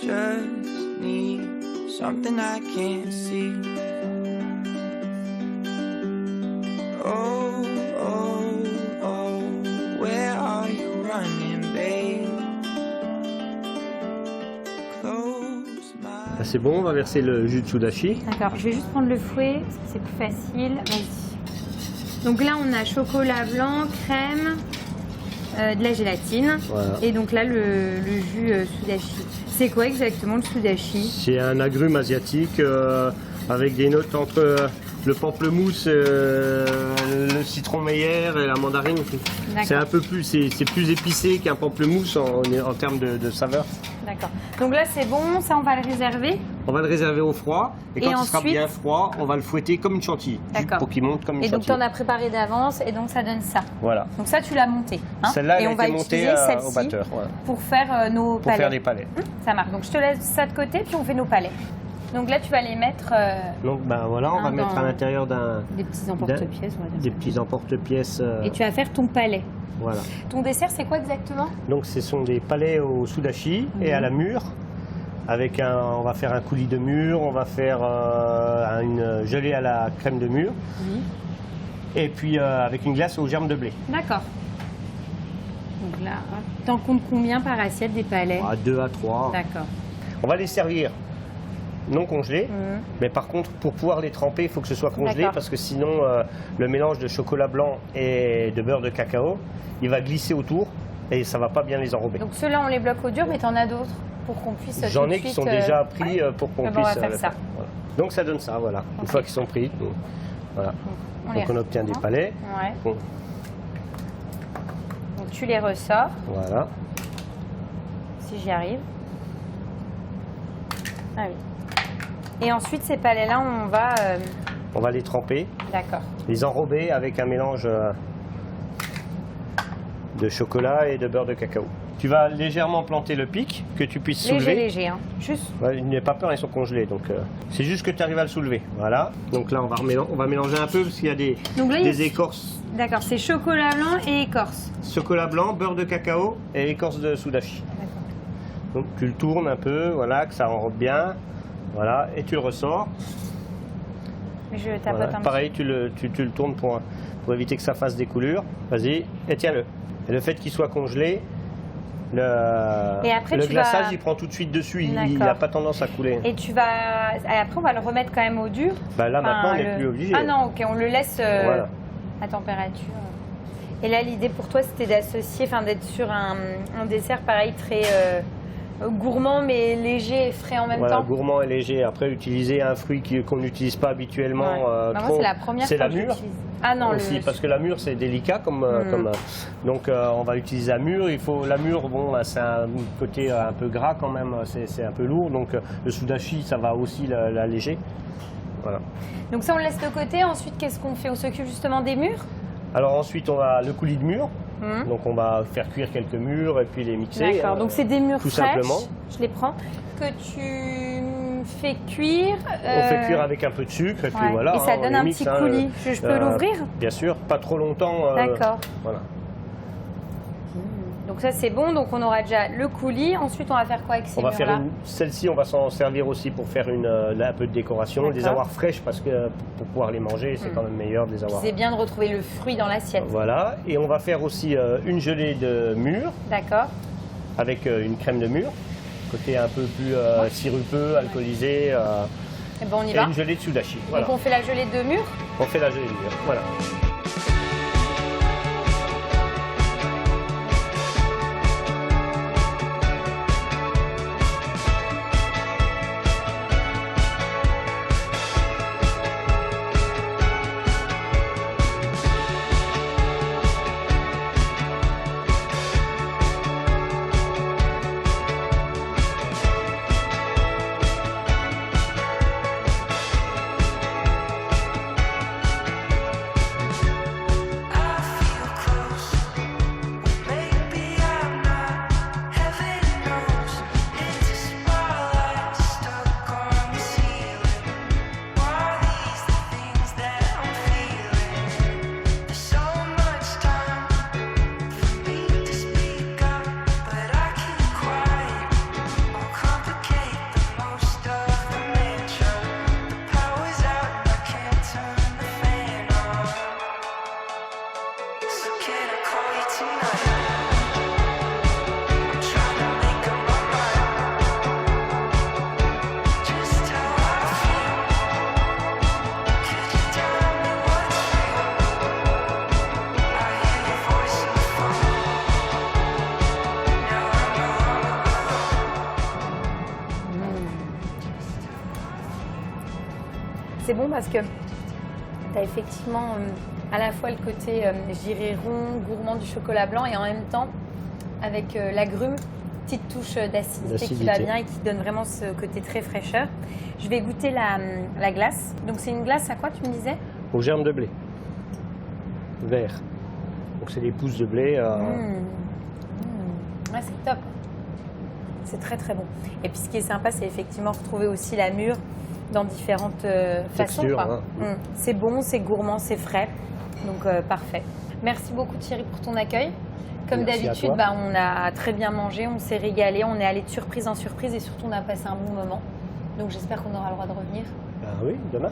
just need something I can't see. Oh, oh, oh, where are you running, babe? Close my... C'est bon, on va verser le jus de sudachi. D'accord, je vais juste prendre le fouet, parce que c'est plus facile. Vas-y. Donc là, on a chocolat blanc, crème, de la gélatine. Voilà. Et donc là, le jus sudachi. C'est quoi exactement le sudachi? C'est un agrume asiatique avec des notes entre le pamplemousse, le citron meilleur et la mandarine. C'est un peu plus, c'est plus épicé qu'un pamplemousse en termes de saveur. D'accord. Donc là, c'est bon, ça, on va le réserver. On va le réserver au froid et quand il ensuite... sera bien froid, on va le fouetter comme une chantilly. Pour qu'il monte comme une chantilly. Et donc, tu en as préparé d'avance et donc ça donne ça. Voilà. Donc ça, tu l'as monté. Hein, celle-là, et elle on a va été montée utiliser au celle-ci batteur. Voilà. Pour faire nos palais. Pour faire les palais. Ça marche. Donc je te laisse ça de côté, puis on fait nos palais. Donc là, tu vas les mettre... Donc ben voilà, on va mettre à l'intérieur des petits emporte-pièces. Des petits emporte-pièces. Et tu vas faire ton palais. Voilà. Ton dessert, c'est quoi exactement? Donc ce sont des palais au sudachi et à la mûre. Avec on va faire un coulis de mûre, on va faire une gelée à la crème de mûre. Et puis avec une glace aux germes de blé. D'accord. Donc là, t'en comptes combien par assiette des palais? 2 à 3. D'accord. On va les servir non congelés, mais par contre, pour pouvoir les tremper, il faut que ce soit congelé parce que sinon, le mélange de chocolat blanc et de beurre de cacao, il va glisser autour et ça ne va pas bien les enrober. Donc ceux-là, on les bloque au dur, mais tu en as d'autres pour qu'on puisse... J'en ai qui sont déjà pris pour qu'on puisse... On va faire ça. Voilà. Donc ça donne ça, voilà. Une fois qu'ils sont pris, voilà. Donc on obtient des palais. Ouais. Donc tu les ressors. Voilà. Si j'y arrive. Ah oui. Et ensuite, ces palais-là, on va... On va les tremper. D'accord. Les enrober avec un mélange de chocolat et de beurre de cacao. Tu vas légèrement planter le pic, que tu puisses soulever. Léger, hein. Juste. Ouais, n'aie pas peur, ils sont congelés. Donc c'est juste que tu arrives à le soulever. Voilà. Donc là, on va mélanger un peu parce qu'il y a des écorces. D'accord, c'est chocolat blanc et écorce. Chocolat blanc, beurre de cacao et écorce de sudachi. Donc tu le tournes un peu, voilà, que ça enrobe bien. Voilà, et tu le ressors. Mais je tapote un petit peu. Pareil, tu le tournes pour éviter que ça fasse des coulures. Vas-y, et tiens-le. Et le fait qu'il soit congelé, le glaçage, il prend tout de suite dessus. Il n'a pas tendance à couler. Et après, on va le remettre quand même au dur. Bah là, maintenant, on n'est plus obligé. Ah non, ok, on le laisse à température. Et là, l'idée pour toi, c'était d'associer, d'être sur un dessert pareil, très... gourmand mais léger et frais en même temps. Gourmand et léger. Après, utiliser un fruit qu'on n'utilise pas habituellement. Moi, c'est la première fois la mûre. Ah non, aussi, parce que la mûre, c'est délicat donc on va utiliser la mûre. La mûre, bon, c'est un côté un peu gras quand même, c'est un peu lourd. Donc le sudachi, ça va aussi l'alléger. Voilà. Donc ça, on le laisse de côté. Ensuite, qu'est-ce qu'on fait? On s'occupe justement des mûres. Alors ensuite, on va le coulis de mûre. Donc on va faire cuire quelques mûres et puis les mixer. D'accord, donc c'est des mûres tout fraîches, simplement. Je les prends, que tu fais cuire. On fait cuire avec un peu de sucre et puis voilà. Et ça donne un petit coulis. Je peux l'ouvrir? Bien sûr, pas trop longtemps. D'accord. Voilà. Donc ça c'est bon, donc on aura déjà le coulis. Ensuite on va faire quoi avec ces mûres-là? Celle-ci, on va s'en servir aussi pour faire un peu de décoration, les avoir fraîches parce que pour pouvoir les manger, c'est quand même meilleur de les avoir. C'est bien de retrouver le fruit dans l'assiette. Voilà, et on va faire aussi une gelée de mûre. D'accord. Avec une crème de mûre, côté un peu plus sirupeux, alcoolisé. Et bon, on y va. Et une gelée de sudachi. Voilà. Donc on fait la gelée de mûre? On fait la gelée de mûre, voilà. c'est bon parce que tu as effectivement à la fois le côté, je dirais, rond, gourmand du chocolat blanc et en même temps, avec l'agrume, petite touche d'acidité qui va bien et qui donne vraiment ce côté très fraîcheur. Je vais goûter la glace. Donc c'est une glace à quoi tu me disais? Au germe de blé. Vert. Donc c'est des pousses de blé. Ouais, c'est top. C'est très très bon. Et puis ce qui est sympa, c'est effectivement retrouver aussi la mûre dans différentes façons. Hein. C'est bon, c'est gourmand, c'est frais. Donc parfait. Merci beaucoup Thierry pour ton accueil. Comme d'habitude, on a très bien mangé, on s'est régalé, on est allé de surprise en surprise et surtout on a passé un bon moment. Donc j'espère qu'on aura le droit de revenir. Oui, demain.